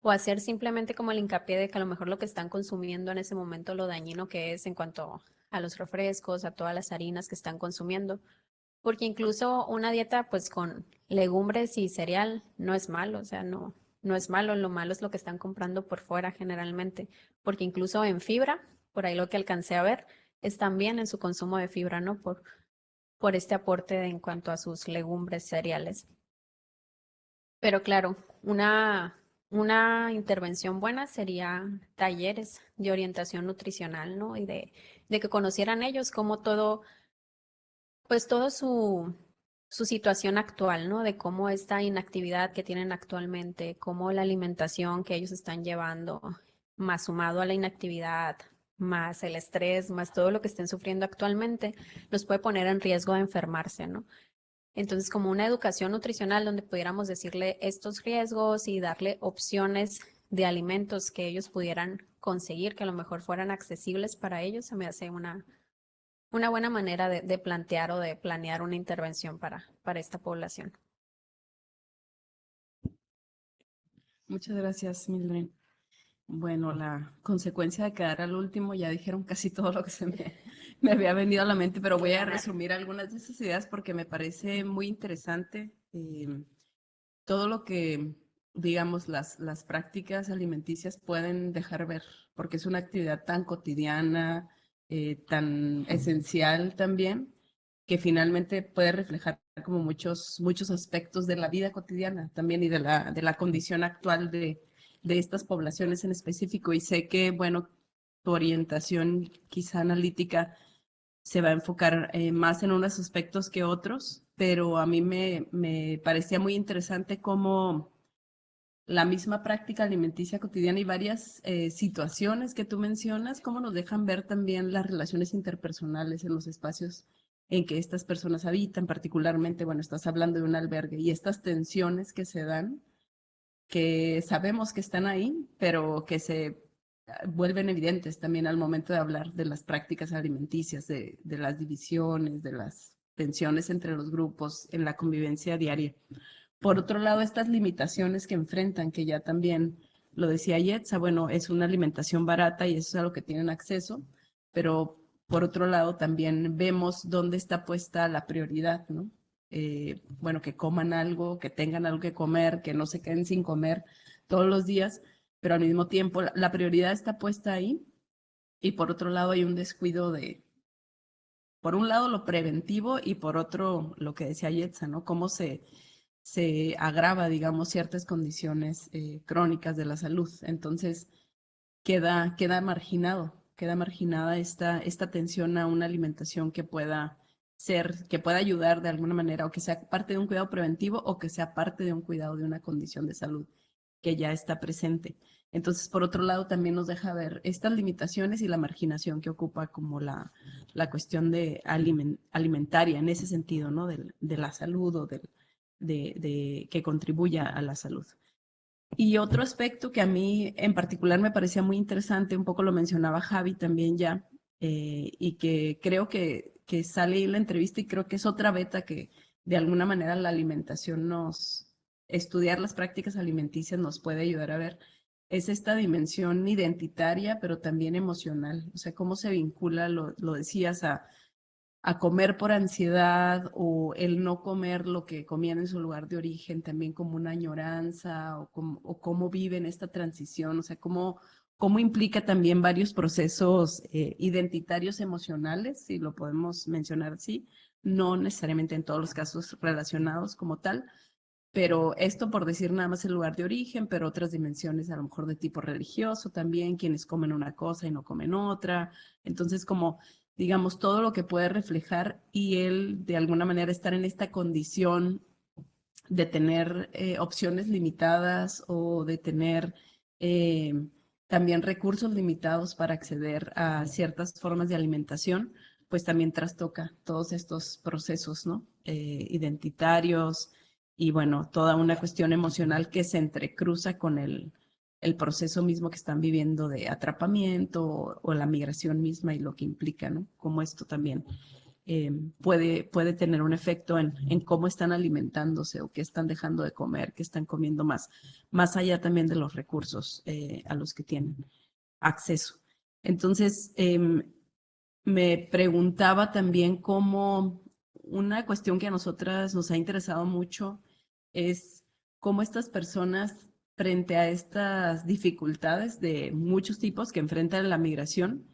o hacer simplemente como el hincapié de que a lo mejor lo que están consumiendo en ese momento, lo dañino que es en cuanto a los refrescos, a todas las harinas que están consumiendo, porque incluso una dieta pues con legumbres y cereal no es malo, o sea, no es malo, lo malo es lo que están comprando por fuera generalmente, porque incluso en fibra, por ahí lo que alcancé a ver, están bien en su consumo de fibra, ¿no? Por este aporte en cuanto a sus legumbres, cereales. Pero claro, una intervención buena sería talleres de orientación nutricional, ¿no? Y de que conocieran ellos cómo todo, pues todo su situación actual, ¿no? De cómo esta inactividad que tienen actualmente, cómo la alimentación que ellos están llevando, más sumado a la inactividad, más el estrés, más todo lo que estén sufriendo actualmente, los puede poner en riesgo de enfermarse, ¿no? Entonces, como una educación nutricional donde pudiéramos decirle estos riesgos y darle opciones de alimentos que ellos pudieran conseguir, que a lo mejor fueran accesibles para ellos, se me hace una buena manera de plantear o de planear una intervención para esta población. Muchas gracias, Mildred. Bueno, la consecuencia de quedar al último, ya dijeron casi todo lo que me había venido a la mente, pero voy a resumir algunas de esas ideas porque me parece muy interesante todo lo que, digamos, las prácticas alimenticias pueden dejar ver, porque es una actividad tan cotidiana, tan esencial también, que finalmente puede reflejar como muchos aspectos de la vida cotidiana también y de la condición actual de estas poblaciones en específico. Y sé que, bueno, tu orientación quizá analítica se va a enfocar más en unos aspectos que otros, pero a mí me parecía muy interesante cómo la misma práctica alimenticia cotidiana y varias situaciones que tú mencionas, cómo nos dejan ver también las relaciones interpersonales en los espacios en que estas personas habitan, particularmente, bueno, estás hablando de un albergue y estas tensiones que se dan, que sabemos que están ahí, pero que se vuelven evidentes también al momento de hablar de las prácticas alimenticias, de las divisiones, de las tensiones entre los grupos en la convivencia diaria. Por otro lado, estas limitaciones que enfrentan, que ya también lo decía Yetza, bueno, es una alimentación barata y eso es a lo que tienen acceso, pero por otro lado también vemos dónde está puesta la prioridad, ¿no? Bueno, que coman algo, que tengan algo que comer, que no se queden sin comer todos los días, pero al mismo tiempo la prioridad está puesta ahí y por otro lado hay un descuido de, por un lado lo preventivo y por otro lo que decía Yetza, ¿no? Cómo se agrava, digamos, ciertas condiciones crónicas de la salud. Entonces, queda marginada esta atención a una alimentación que pueda que pueda ayudar de alguna manera, o que sea parte de un cuidado preventivo o que sea parte de un cuidado de una condición de salud que ya está presente. Entonces, por otro lado, también nos deja ver estas limitaciones y la marginación que ocupa como la cuestión de alimentaria en ese sentido, ¿no? De la salud o que contribuya a la salud. Y otro aspecto que a mí en particular me parecía muy interesante, un poco lo mencionaba Javi también ya, y que creo que que sale ahí en la entrevista y creo que es otra beta que de alguna manera la alimentación estudiar las prácticas alimenticias nos puede ayudar a ver, es esta dimensión identitaria, pero también emocional. O sea, cómo se vincula, lo decías, a comer por ansiedad o el no comer lo que comían en su lugar de origen, también como una añoranza o cómo viven esta transición, o sea, cómo implica también varios procesos identitarios emocionales, si lo podemos mencionar así, no necesariamente en todos los casos relacionados como tal, pero esto por decir nada más el lugar de origen, pero otras dimensiones a lo mejor de tipo religioso también, quienes comen una cosa y no comen otra. Entonces, como digamos, todo lo que puede reflejar y él de alguna manera estar en esta condición de tener opciones limitadas o de tener también recursos limitados para acceder a ciertas formas de alimentación, pues también trastoca todos estos procesos, ¿no? Identitarios y bueno, toda una cuestión emocional que se entrecruza con el proceso mismo que están viviendo de atrapamiento o la migración misma y lo que implica, ¿no? Como esto también puede tener un efecto en cómo están alimentándose o qué están dejando de comer, qué están comiendo más allá también de los recursos a los que tienen acceso. Entonces, me preguntaba también cómo una cuestión que a nosotras nos ha interesado mucho es cómo estas personas frente a estas dificultades de muchos tipos que enfrentan la migración,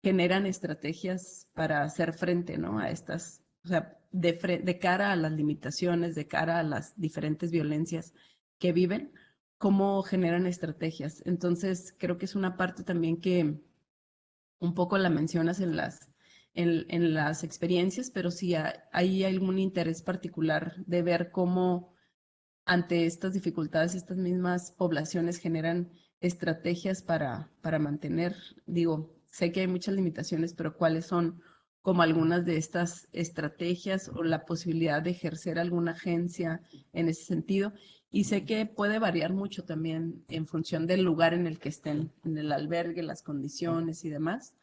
generan estrategias para hacer frente, ¿no? A estas, o sea, de cara a las limitaciones, de cara a las diferentes violencias que viven, cómo generan estrategias. Entonces, creo que es una parte también que un poco la mencionas en las experiencias, pero si hay algún interés particular de ver cómo ante estas dificultades, estas mismas poblaciones generan estrategias para mantener, digo, sé que hay muchas limitaciones, pero cuáles son como algunas de estas estrategias o la posibilidad de ejercer alguna agencia en ese sentido. Y sé que puede variar mucho también en función del lugar en el que estén, en el albergue, las condiciones y demás,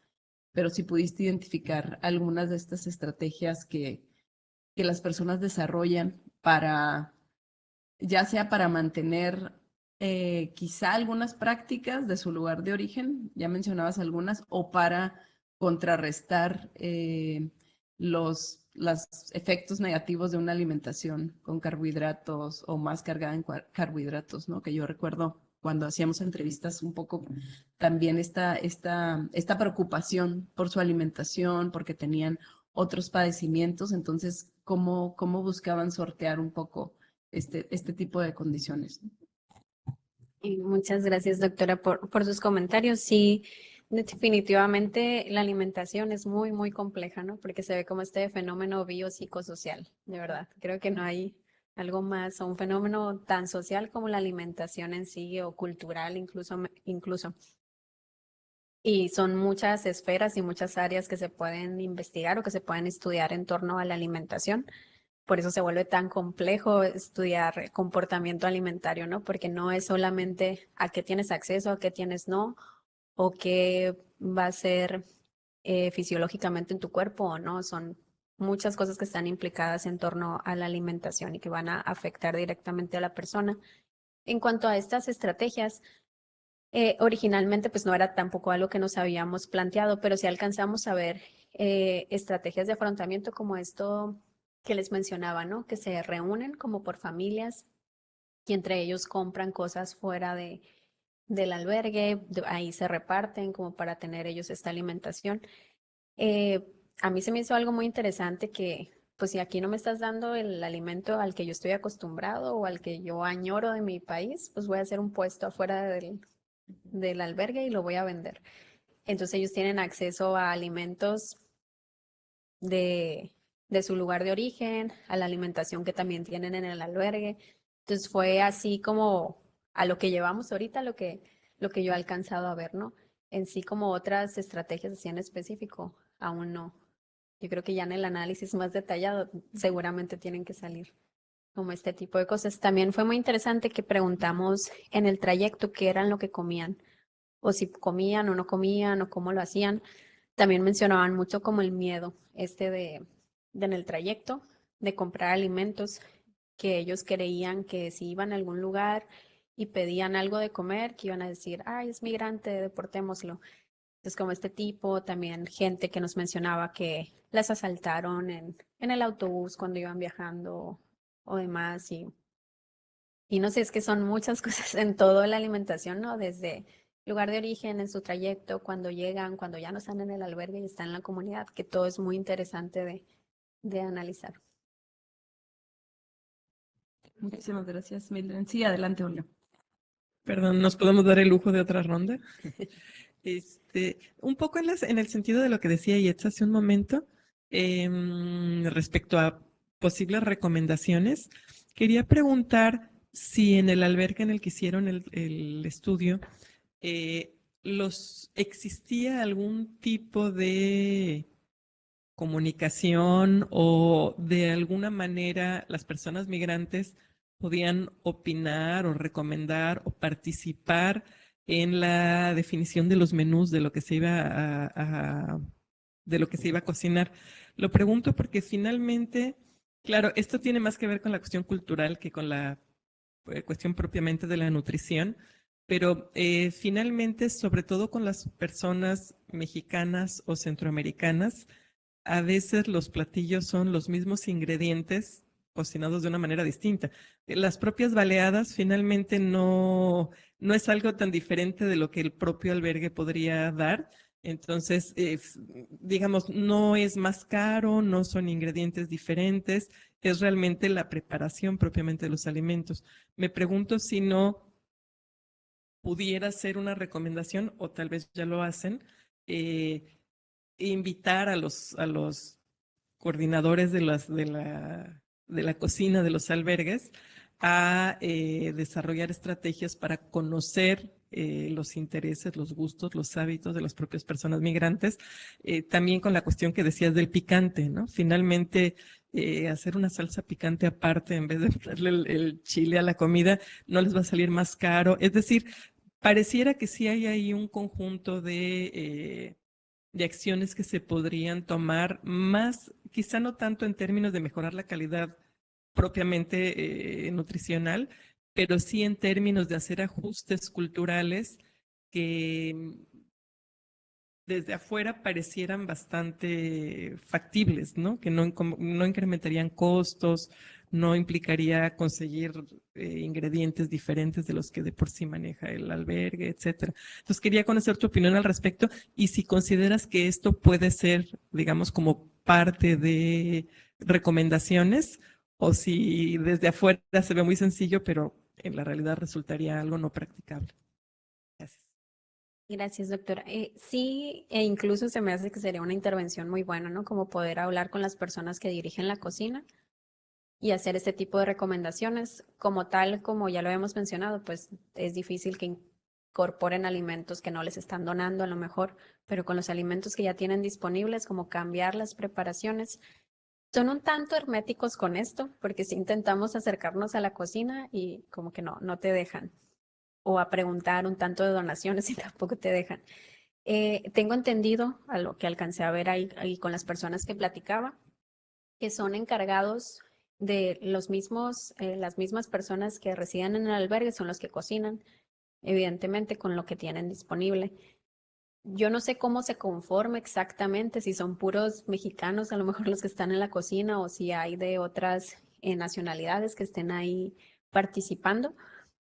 pero si pudiste identificar algunas de estas estrategias que las personas desarrollan para ya sea para mantener quizá algunas prácticas de su lugar de origen, ya mencionabas algunas, o para contrarrestar los efectos negativos de una alimentación con carbohidratos o más cargada en carbohidratos, ¿no? Que yo recuerdo cuando hacíamos entrevistas un poco también esta preocupación por su alimentación, porque tenían otros padecimientos, entonces, ¿cómo buscaban sortear un poco este tipo de condiciones? Y muchas gracias, doctora, por sus comentarios. Sí, definitivamente la alimentación es muy, muy compleja, ¿no? Porque se ve como este fenómeno biopsicosocial, de verdad. Creo que no hay algo más o un fenómeno tan social como la alimentación en sí o cultural incluso. Y son muchas esferas y muchas áreas que se pueden investigar o que se pueden estudiar en torno a la alimentación. Por eso se vuelve tan complejo estudiar comportamiento alimentario, ¿no? Porque no es solamente a qué tienes acceso, a qué tienes no, o qué va a ser fisiológicamente en tu cuerpo o no. Son muchas cosas que están implicadas en torno a la alimentación y que van a afectar directamente a la persona. En cuanto a estas estrategias, originalmente pues no era tampoco algo que nos habíamos planteado, pero sí alcanzamos a ver estrategias de afrontamiento como esto que les mencionaba, ¿no? Que se reúnen como por familias y entre ellos compran cosas fuera del albergue, ahí se reparten como para tener ellos esta alimentación. Eh, a mí se me hizo algo muy interesante que, pues si aquí no me estás dando el alimento al que yo estoy acostumbrado o al que yo añoro de mi país, pues voy a hacer un puesto afuera del albergue y lo voy a vender. Entonces ellos tienen acceso a alimentos de, de su lugar de origen, a la alimentación que también tienen en el albergue. Entonces fue así como a lo que llevamos ahorita, lo que yo he alcanzado a ver, ¿no? En sí como otras estrategias así en específico, aún no. Yo creo que ya en el análisis más detallado seguramente tienen que salir como este tipo de cosas. También fue muy interesante que preguntamos en el trayecto qué eran lo que comían, o si comían o no comían, o cómo lo hacían. También mencionaban mucho como el miedo de en el trayecto de comprar alimentos, que ellos creían que si iban a algún lugar y pedían algo de comer, que iban a decir, ay, es migrante, deportémoslo. Entonces, como este tipo, también gente que nos mencionaba que las asaltaron en el autobús cuando iban viajando o demás. Y no sé, es que son muchas cosas en toda la alimentación, ¿no? Desde lugar de origen, en su trayecto, cuando llegan, cuando ya no están en el albergue y están en la comunidad, que todo es muy interesante de analizar. Muchísimas gracias, Mildred. Sí, adelante, Olga. Perdón, ¿nos podemos dar el lujo de otra ronda? Un poco en el sentido de lo que decía Yetz hace un momento, respecto a posibles recomendaciones, quería preguntar si en el albergue en el que hicieron el estudio, ¿existía algún tipo de comunicación o de alguna manera las personas migrantes podían opinar o recomendar o participar en la definición de los menús de lo que se iba de lo que se iba a cocinar? Lo pregunto porque finalmente, claro, esto tiene más que ver con la cuestión cultural que con la cuestión propiamente de la nutrición, pero finalmente, sobre todo con las personas mexicanas o centroamericanas, a veces los platillos son los mismos ingredientes cocinados de una manera distinta. Las propias baleadas finalmente no es algo tan diferente de lo que el propio albergue podría dar. Entonces, digamos, no es más caro, no son ingredientes diferentes, es realmente la preparación propiamente de los alimentos. Me pregunto si no pudiera ser una recomendación, o tal vez ya lo hacen, invitar a los coordinadores de la cocina de los albergues a desarrollar estrategias para conocer los intereses, los gustos, los hábitos de las propias personas migrantes, también con la cuestión que decías del picante, ¿no? Finalmente, hacer una salsa picante aparte en vez de ponerle el chile a la comida no les va a salir más caro. Es decir, pareciera que sí hay ahí un conjunto de acciones que se podrían tomar más, quizá no tanto en términos de mejorar la calidad propiamente nutricional, pero sí en términos de hacer ajustes culturales que desde afuera parecieran bastante factibles, ¿no? Que no incrementarían costos, no implicaría conseguir ingredientes diferentes de los que de por sí maneja el albergue, etcétera. Entonces quería conocer tu opinión al respecto y si consideras que esto puede ser, digamos, como parte de recomendaciones o si desde afuera se ve muy sencillo, pero en la realidad resultaría algo no practicable. Gracias. Gracias, doctora. Sí, e incluso se me hace que sería una intervención muy buena, ¿no? Como poder hablar con las personas que dirigen la cocina y hacer este tipo de recomendaciones. Como tal, como ya lo hemos mencionado, pues es difícil que incorporen alimentos que no les están donando a lo mejor, pero con los alimentos que ya tienen disponibles, como cambiar las preparaciones. Son un tanto herméticos con esto, porque si intentamos acercarnos a la cocina y como que no te dejan, o a preguntar un tanto de donaciones y tampoco te dejan. Tengo entendido, a lo que alcancé a ver ahí con las personas que platicaba, que son encargados de las mismas personas que residen en el albergue, son los que cocinan, evidentemente con lo que tienen disponible. Yo no sé cómo se conforma exactamente, si son puros mexicanos, a lo mejor los que están en la cocina, o si hay de otras nacionalidades que estén ahí participando,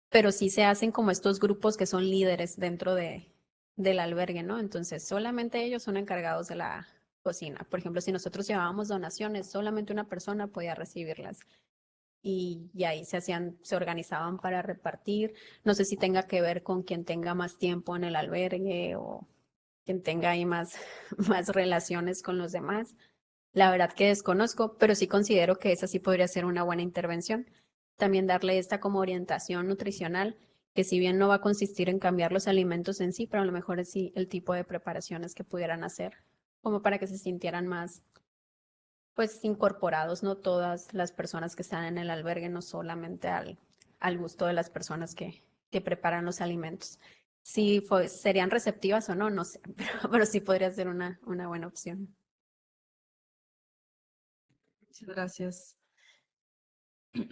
pero sí se hacen como estos grupos que son líderes dentro del albergue, ¿no? Entonces, solamente ellos son encargados de la cocina. Por ejemplo, si nosotros llevábamos donaciones, solamente una persona podía recibirlas. Y ahí se organizaban para repartir. No sé si tenga que ver con quien tenga más tiempo en el albergue o quien tenga ahí más, más relaciones con los demás. La verdad que desconozco, pero sí considero que esa sí podría ser una buena intervención. También darle esta como orientación nutricional, que si bien no va a consistir en cambiar los alimentos en sí, pero a lo mejor es sí el tipo de preparaciones que pudieran hacer, como para que se sintieran más, pues, incorporados, no todas las personas que están en el albergue, no solamente al gusto de las personas que preparan los alimentos. Si serían receptivas o no, no sé, pero sí podría ser una buena opción. Muchas gracias.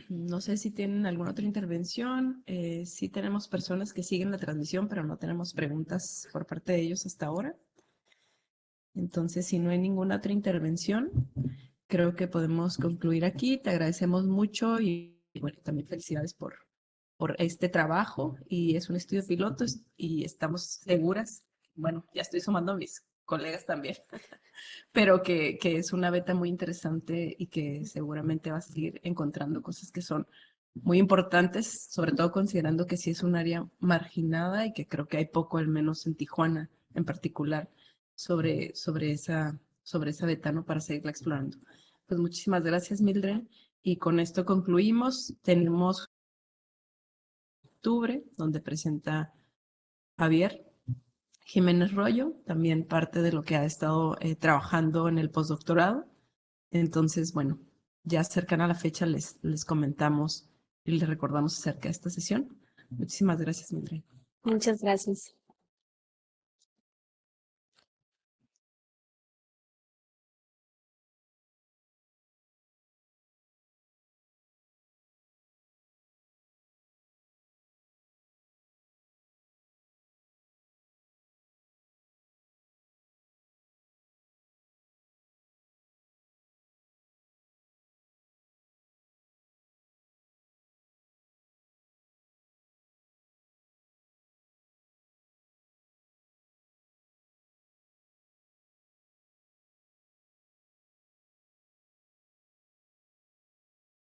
No sé si tienen alguna otra intervención. Sí tenemos personas que siguen la transmisión, pero no tenemos preguntas por parte de ellos hasta ahora. Entonces, si no hay ninguna otra intervención, creo que podemos concluir aquí. Te agradecemos mucho y bueno, también felicidades por este trabajo. Y es un estudio piloto y estamos seguras, bueno, ya estoy sumando a mis colegas también, pero que es una beta muy interesante y que seguramente va a seguir encontrando cosas que son muy importantes, sobre todo considerando que sí es un área marginada y que creo que hay poco, al menos en Tijuana en particular, sobre esa beta, ¿no? Para seguirla explorando. Pues muchísimas gracias, Mildred. Y con esto concluimos. Tenemos octubre, donde presenta Javier Jiménez Rollo, también parte de lo que ha estado trabajando en el postdoctorado. Entonces, bueno, ya cercana a la fecha les comentamos y les recordamos acerca de esta sesión. Muchísimas gracias, Mildred. Muchas gracias.